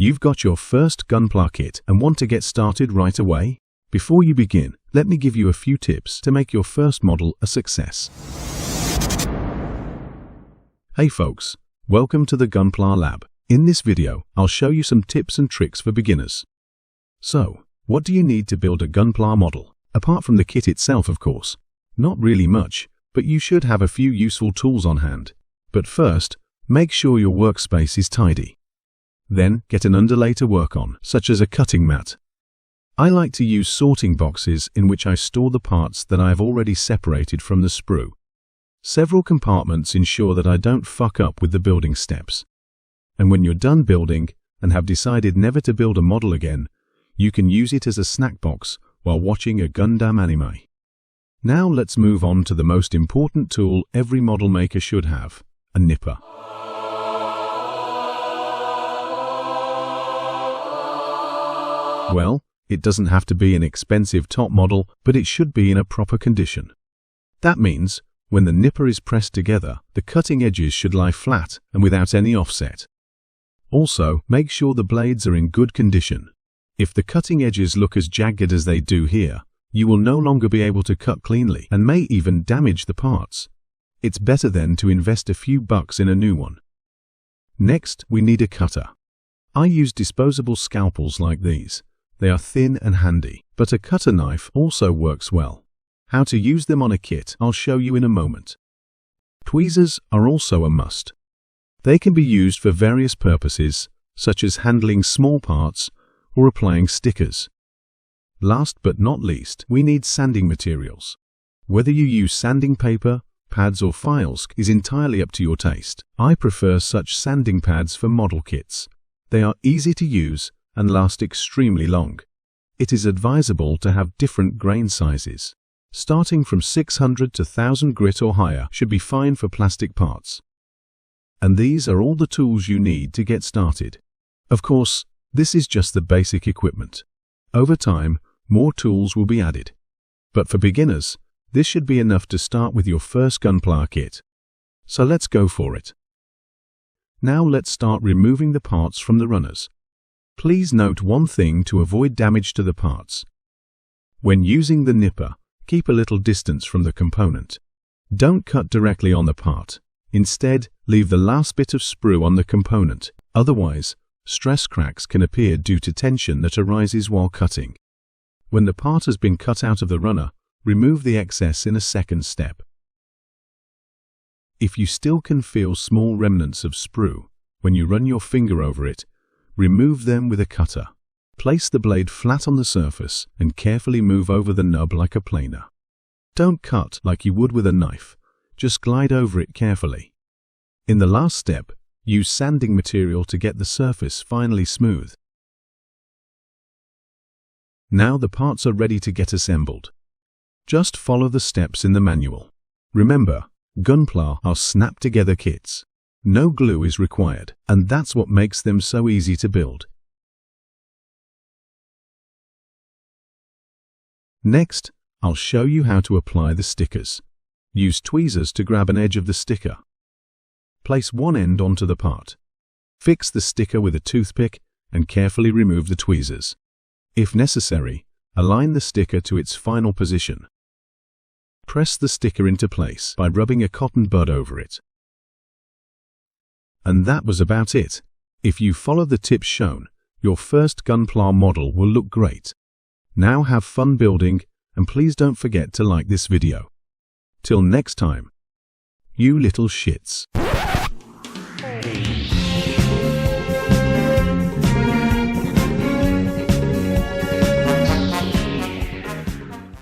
You've got your first Gunpla kit and want to get started right away? Before you begin, let me give you a few tips to make your first model a success. Hey folks, welcome to the Gunpla Lab. In this video, I'll show you some tips and tricks for beginners. So, what do you need to build a Gunpla model? Apart from the kit itself, of course. Not really much, but you should have a few useful tools on hand. But first, make sure your workspace is tidy. Then, get an underlay to work on, such as a cutting mat. I like to use sorting boxes in which I store the parts that I have already separated from the sprue. Several compartments ensure that I don't fuck up with the building steps. And when you're done building and have decided never to build a model again, you can use it as a snack box while watching a Gundam anime. Now let's move on to the most important tool every model maker should have, a nipper. Well, it doesn't have to be an expensive top model, but it should be in a proper condition. That means, when the nipper is pressed together, the cutting edges should lie flat and without any offset. Also, make sure the blades are in good condition. If the cutting edges look as jagged as they do here, you will no longer be able to cut cleanly and may even damage the parts. It's better then to invest a few bucks in a new one. Next, we need a cutter. I use disposable scalpels like these. They are thin and handy, but a cutter knife also works well. How to use them on a kit I'll show you in a moment. Tweezers are also a must. They can be used for various purposes, such as handling small parts or applying stickers. Last but not least, we need sanding materials. Whether you use sanding paper, pads or files is entirely up to your taste. I prefer such sanding pads for model kits. They are easy to use and last extremely long. It is advisable to have different grain sizes. Starting from 600 to 1000 grit or higher should be fine for plastic parts. And these are all the tools you need to get started. Of course, this is just the basic equipment. Over time, more tools will be added. But for beginners, this should be enough to start with your first Gunpla kit. So let's go for it. Now let's start removing the parts from the runners. Please note one thing to avoid damage to the parts. When using the nipper, keep a little distance from the component. Don't cut directly on the part. Instead, leave the last bit of sprue on the component. Otherwise, stress cracks can appear due to tension that arises while cutting. When the part has been cut out of the runner, remove the excess in a second step. If you still can feel small remnants of sprue when you run your finger over it, remove them with a cutter. Place the blade flat on the surface and carefully move over the nub like a planer. Don't cut like you would with a knife, just glide over it carefully. In the last step, use sanding material to get the surface finally smooth. Now the parts are ready to get assembled. Just follow the steps in the manual. Remember, Gunpla are snap-together kits. No glue is required, and that's what makes them so easy to build. Next, I'll show you how to apply the stickers. Use tweezers to grab an edge of the sticker. Place one end onto the part. Fix the sticker with a toothpick and carefully remove the tweezers. If necessary, align the sticker to its final position. Press the sticker into place by rubbing a cotton bud over it. And that was about it. If you follow the tips shown, your first Gunpla model will look great. Now have fun building, and please don't forget to like this video. Till next time, you little shits.